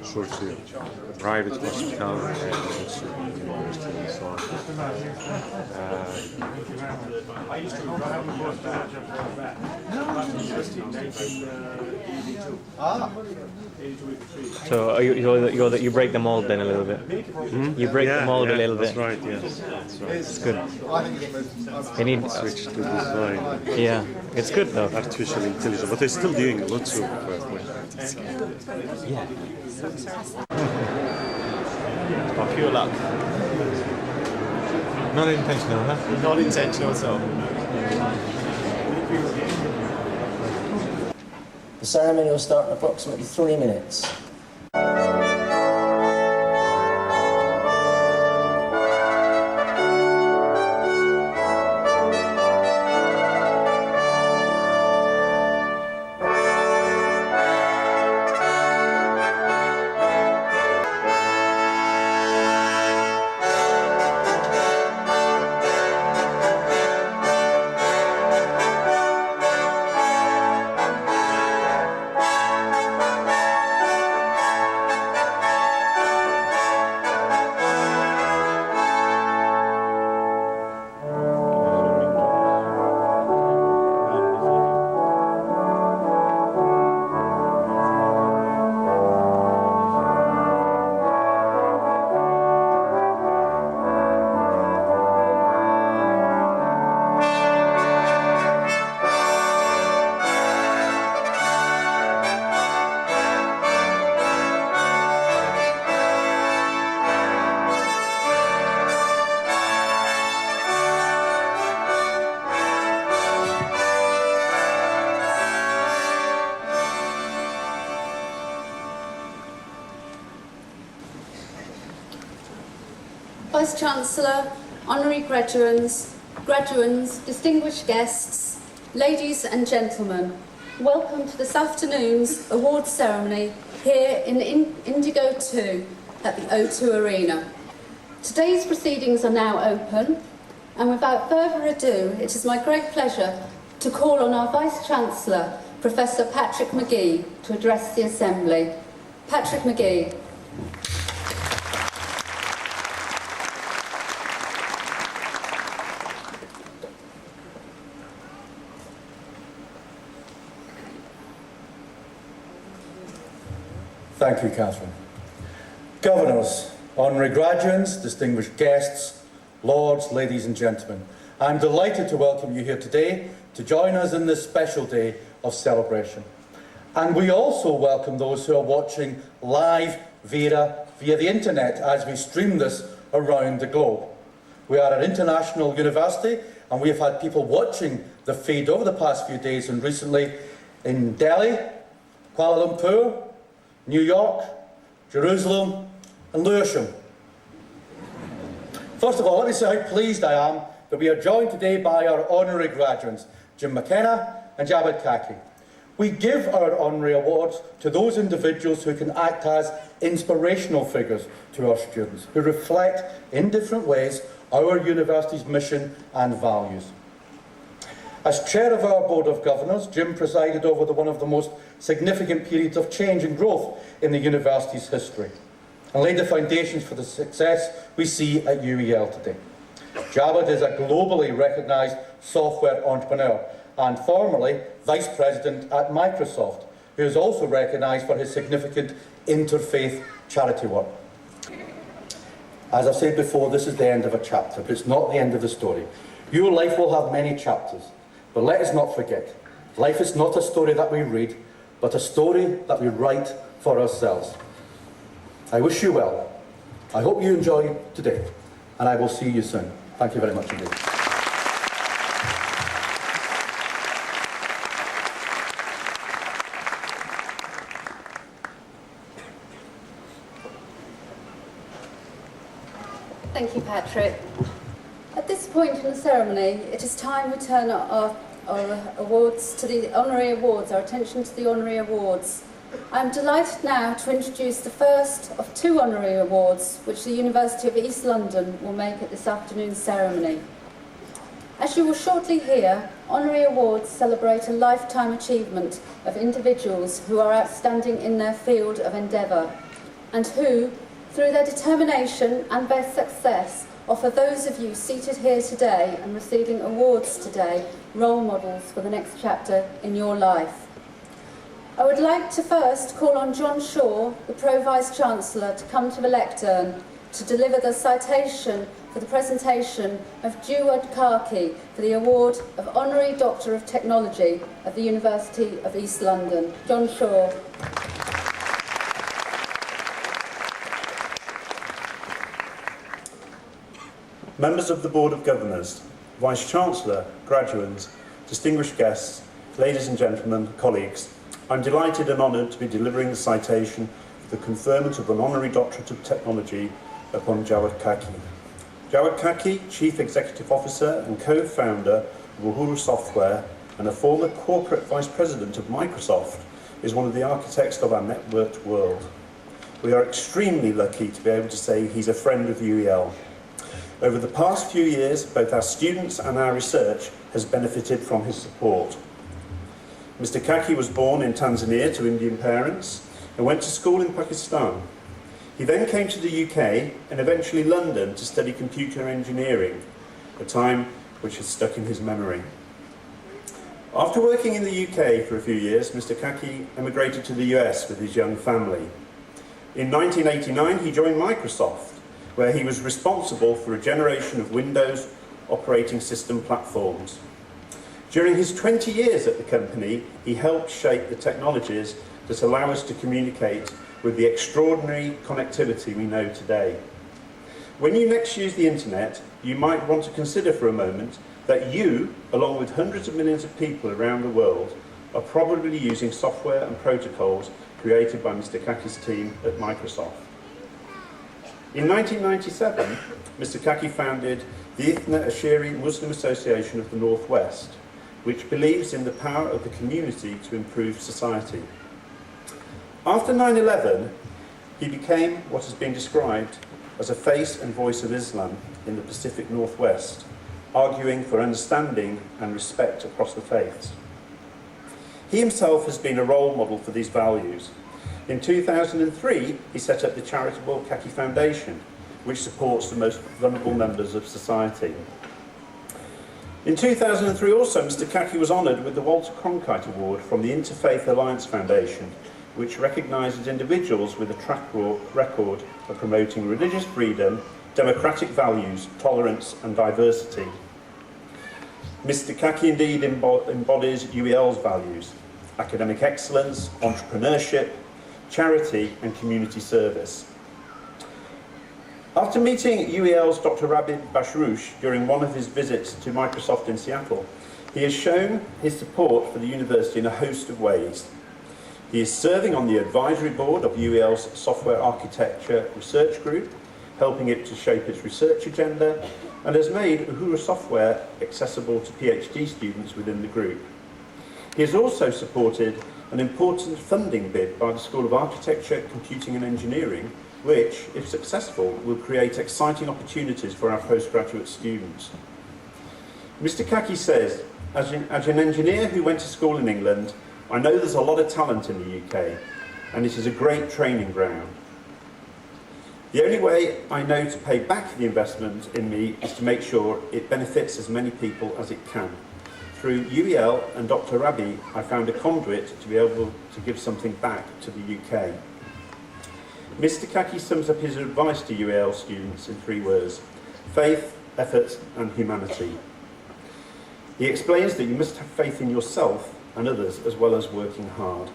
sort of private hospital and also university and so on. I used to have a postgraduate at university in 1982. So you break the mold then a little bit. You break the mold a little that's bit. Right. Yes, that's right. It's good. I need switch to design. Yeah, it's good though. Artificial intelligence, but they're still doing lots of Yeah. Of pure luck. Not intentional, huh? Not intentional at all. The ceremony will start in approximately 3 minutes. Vice-Chancellor, Honorary Graduands, distinguished guests, ladies and gentlemen, welcome to this afternoon's awards ceremony here in Indigo 2 at the O2 Arena. Today's proceedings are now open, and without further ado, it is my great pleasure to call on our Vice-Chancellor, Professor Patrick McGee, to address the Assembly. Patrick McGee. Thank you, Catherine. Governors, honorary graduates, distinguished guests, lords, ladies and gentlemen, I'm delighted to welcome you here today to join us in this special day of celebration. And we also welcome those who are watching live via the internet as we stream this around the globe. We are an international university, and we have had people watching the feed over the past few days and recently in Delhi, Kuala Lumpur, New York, Jerusalem and Lewisham. First of all, let me say how pleased I am that we are joined today by our honorary graduates, Jim McKenna and Jawad Khaki. We give our honorary awards to those individuals who can act as inspirational figures to our students, who reflect in different ways our university's mission and values. As chair of our Board of Governors, Jim presided over one of the most significant periods of change and growth in the university's history and laid the foundations for the success we see at UEL today. Jawad is a globally recognised software entrepreneur and formerly Vice President at Microsoft, who is also recognised for his significant interfaith charity work. As I've said before, this is the end of a chapter, but it's not the end of the story. Your life will have many chapters. But let us not forget, life is not a story that we read, but a story that we write for ourselves. I wish you well. I hope you enjoy today, and I will see you soon. Thank you very much indeed. Thank you, Patrick. At this point in the ceremony, it is time we turn our awards to the honorary awards, our attention to the honorary awards. I'm delighted now to introduce the first of two honorary awards which the University of East London will make at this afternoon's ceremony. As you will shortly hear, honorary awards celebrate a lifetime achievement of individuals who are outstanding in their field of endeavour, and who, through their determination and their success, offer those of you seated here today and receiving awards today role models for the next chapter in your life. I would like to first call on John Shaw, the Pro-Vice-Chancellor, to come to the lectern to deliver the citation for the presentation of Jawad Khaki for the award of Honorary Doctor of Technology at the University of East London. John Shaw. Members of the Board of Governors, Vice-Chancellor, graduates, distinguished guests, ladies and gentlemen, colleagues, I'm delighted and honoured to be delivering the citation for the conferment of an Honorary Doctorate of Technology upon Jawad Khaki. Jawad Khaki, Chief Executive Officer and co-founder of Uhuru Software and a former Corporate Vice President of Microsoft, is one of the architects of our networked world. We are extremely lucky to be able to say he's a friend of UEL. Over the past few years, both our students and our research has benefited from his support. Mr. Khaki was born in Tanzania to Indian parents and went to school in Pakistan. He then came to the UK and eventually London to study computer engineering, a time which has stuck in his memory. After working in the UK for a few years, Mr. Khaki emigrated to the US with his young family. In 1989, he joined Microsoft, where he was responsible for a generation of Windows operating system platforms. During his 20 years at the company, he helped shape the technologies that allow us to communicate with the extraordinary connectivity we know today. When you next use the internet, you might want to consider for a moment that you, along with hundreds of millions of people around the world, are probably using software and protocols created by Mr. Khaki's team at Microsoft. In 1997, Mr. Khaki founded the Ithna Asheri Muslim Association of the Northwest, which believes in the power of the community to improve society. After 9/11, he became what has been described as a face and voice of Islam in the Pacific Northwest, arguing for understanding and respect across the faiths. He himself has been a role model for these values. In 2003, he set up the charitable Khaki Foundation, which supports the most vulnerable members of society. In 2003 also, Mr. Khaki was honoured with the Walter Cronkite Award from the Interfaith Alliance Foundation, which recognises individuals with a track record of promoting religious freedom, democratic values, tolerance and diversity. Mr. Khaki indeed embodies UEL's values: academic excellence, entrepreneurship, charity and community service. After meeting UEL's Dr. Rabid Bashroush during one of his visits to Microsoft in Seattle, he has shown his support for the university in a host of ways. He is serving on the advisory board of UEL's Software Architecture Research Group, helping it to shape its research agenda, and has made Uhuru Software accessible to PhD students within the group. He has also supported an important funding bid by the School of Architecture, Computing and Engineering, which, if successful, will create exciting opportunities for our postgraduate students. Mr. Khaki says, as an engineer who went to school in England, I know there's a lot of talent in the UK, and it is a great training ground. The only way I know to pay back the investment in me is to make sure it benefits as many people as it can. Through UEL and Dr. Rabi, I found a conduit to be able to give something back to the UK. Mr. Khaki sums up his advice to UEL students in 3 words: faith, effort and humanity. He explains that you must have faith in yourself and others as well as working hard.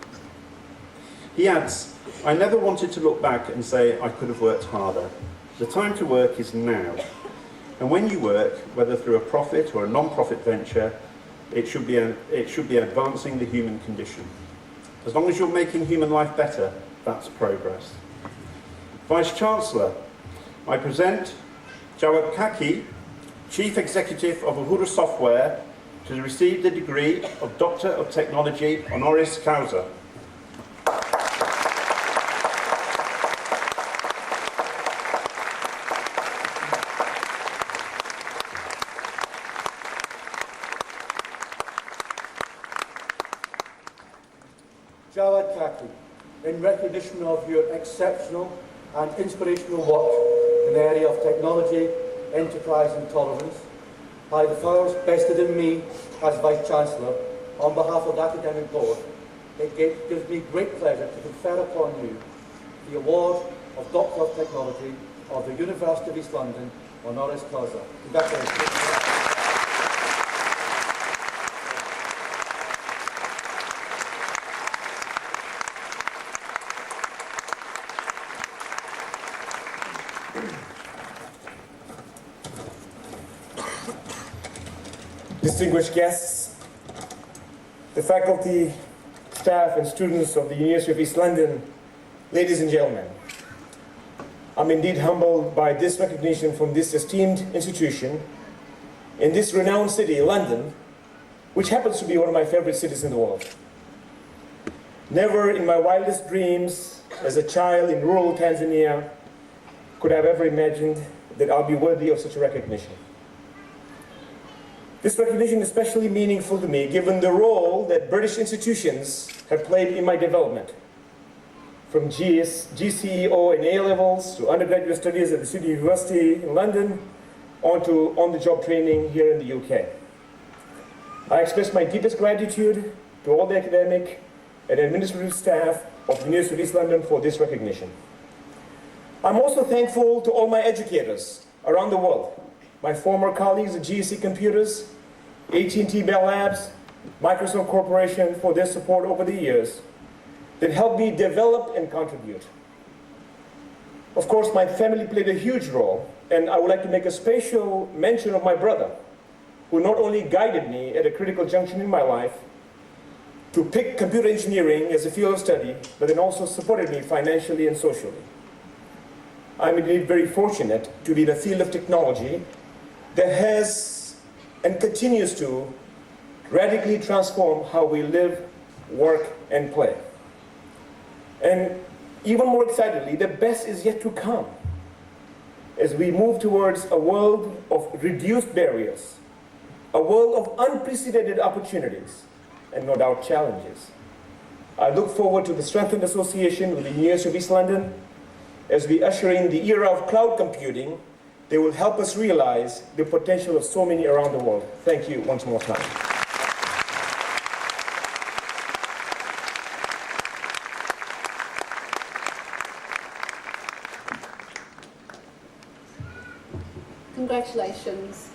He adds, I never wanted to look back and say I could have worked harder. The time to work is now. And when you work, whether through a profit or a non-profit venture, it should be advancing the human condition. As long as you're making human life better, that's progress. Vice-Chancellor, I present Jawad Khaki, Chief Executive of Uhuru Software, to receive the degree of Doctor of Technology honoris causa. Jawad Khaki, in recognition of your exceptional and inspirational work in the area of technology, enterprise and tolerance, by the powers vested in me as Vice-Chancellor, on behalf of the Academic Board, it gives me great pleasure to confer upon you the award of Doctor of Technology of the University of East London, Honoris Causa. Congratulations. Distinguished guests, the faculty, staff and students of the University of East London, ladies and gentlemen, I'm indeed humbled by this recognition from this esteemed institution in this renowned city, London, which happens to be one of my favorite cities in the world. Never in my wildest dreams as a child in rural Tanzania could I have ever imagined that I'll be worthy of such a recognition. This recognition is especially meaningful to me given the role that British institutions have played in my development. From GCEO and A-levels to undergraduate studies at the City University in London, on to on-the-job training here in the UK. I express my deepest gratitude to all the academic and administrative staff of the University of East London for this recognition. I'm also thankful to all my educators around the world, my former colleagues at GSC Computers, AT&T Bell Labs, Microsoft Corporation for their support over the years that helped me develop and contribute. Of course, my family played a huge role, and I would like to make a special mention of my brother, who not only guided me at a critical junction in my life to pick computer engineering as a field of study, but then also supported me financially and socially. I'm indeed very fortunate to be in a field of technology that has and continues to radically transform how we live, work, and play. And even more excitedly, the best is yet to come as we move towards a world of reduced barriers, a world of unprecedented opportunities, and no doubt challenges. I look forward to the strengthened association with the University of East London as we usher in the era of cloud computing. They will help us realize the potential of so many around the world. Thank you once more time. Congratulations.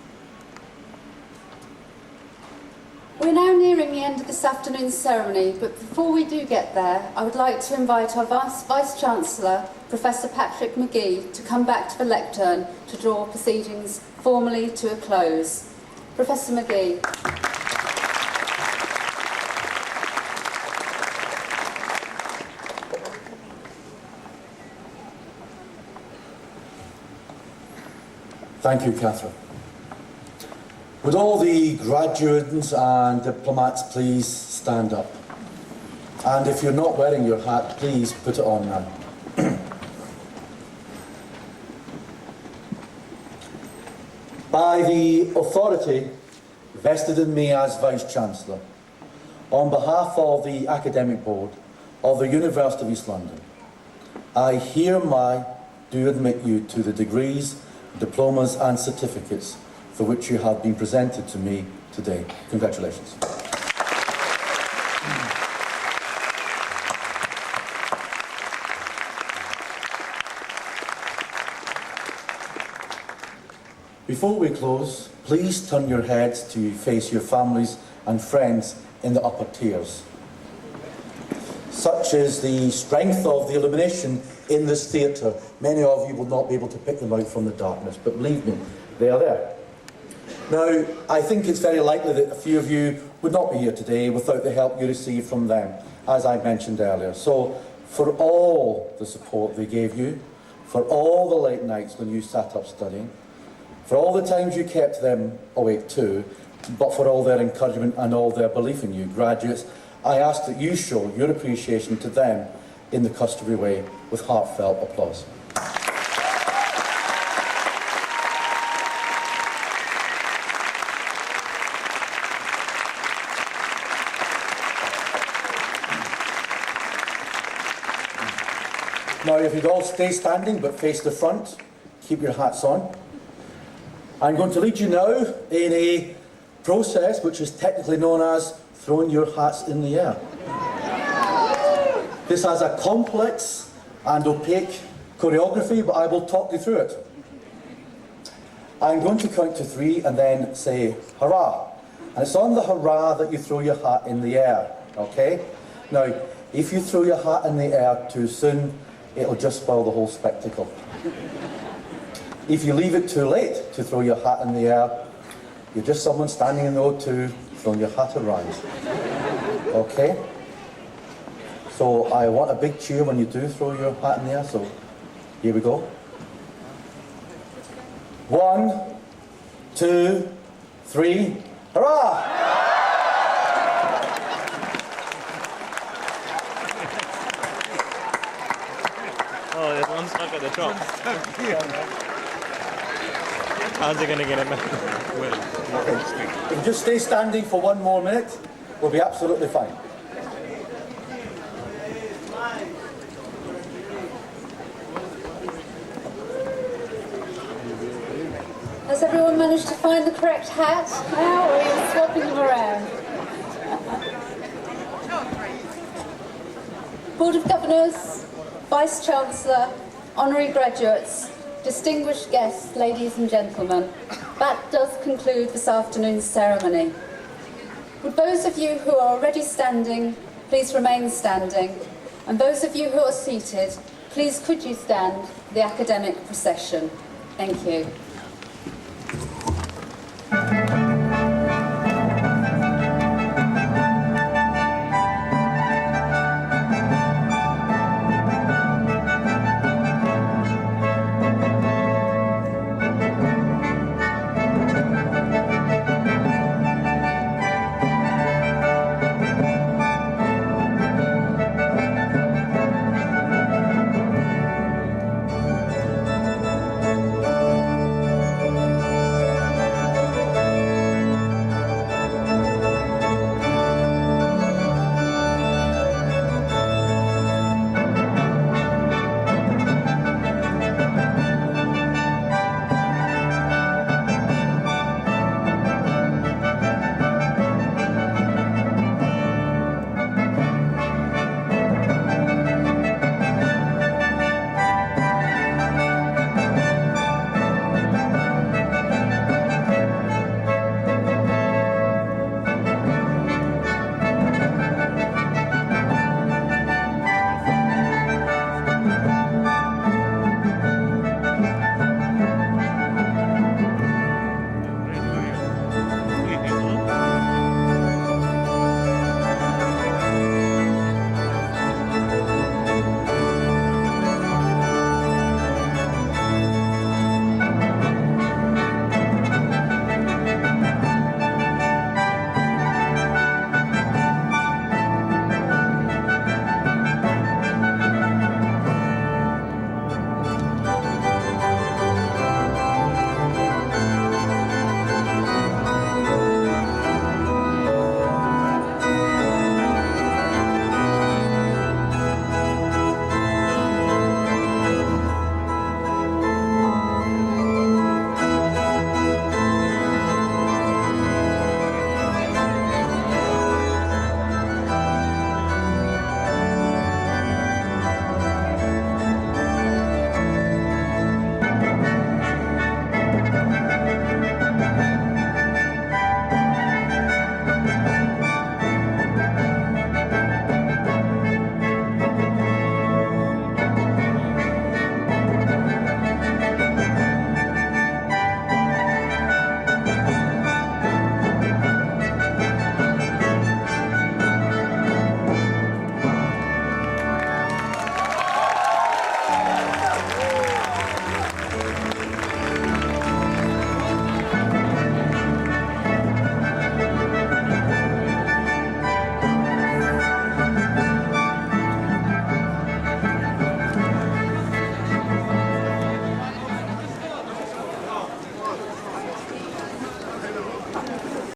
We're now nearing the end of this afternoon's ceremony, but before we do get there, I would like to invite our Vice-Chancellor, Professor Patrick McGee, to come back to the lectern to draw proceedings formally to a close. Professor McGee. Thank you, Catherine. Would all the graduates and diplomats please stand up? And if you're not wearing your hat, please put it on now. By the authority vested in me as Vice-Chancellor, on behalf of the Academic Board of the University of East London, I hereby do admit you to the degrees, diplomas and certificates for which you have been presented to me today. Congratulations. Before we close, please turn your heads to face your families and friends in the upper tiers. Such is the strength of the illumination in this theatre. Many of you will not be able to pick them out from the darkness, but believe me, they are there. Now, I think it's very likely that a few of you would not be here today without the help you received from them, as I mentioned earlier. So, for all the support they gave you, for all the late nights when you sat up studying, for all the times you kept them awake too, but for all their encouragement and all their belief in you, graduates, I ask that you show your appreciation to them in the customary way with heartfelt applause. Now, if you'd all stay standing but face the front, keep your hats on. I'm going to lead you now in a process which is technically known as throwing your hats in the air. This has a complex and opaque choreography, but I will talk you through it. I'm going to count to 3 and then say hurrah. And it's on the hurrah that you throw your hat in the air, okay? Now, if you throw your hat in the air too soon, it'll just spoil the whole spectacle. If you leave it too late to throw your hat in the air, you're just someone standing in the O2 throwing your hat around. Okay? So I want a big cheer when you do throw your hat in the air, so here we go. 1, 2, 3, hurrah! Oh, there's one stuck at the top. How's he going to get it back? If you just stay standing for 1 more minute, we'll be absolutely fine. Has everyone managed to find the correct hat now, or are you swapping them around? Board of Governors, Vice-Chancellor, Honorary Graduates, distinguished guests, ladies and gentlemen, that does conclude this afternoon's ceremony. Would those of you who are already standing, please remain standing, and those of you who are seated, please could you stand for the academic procession. Thank you.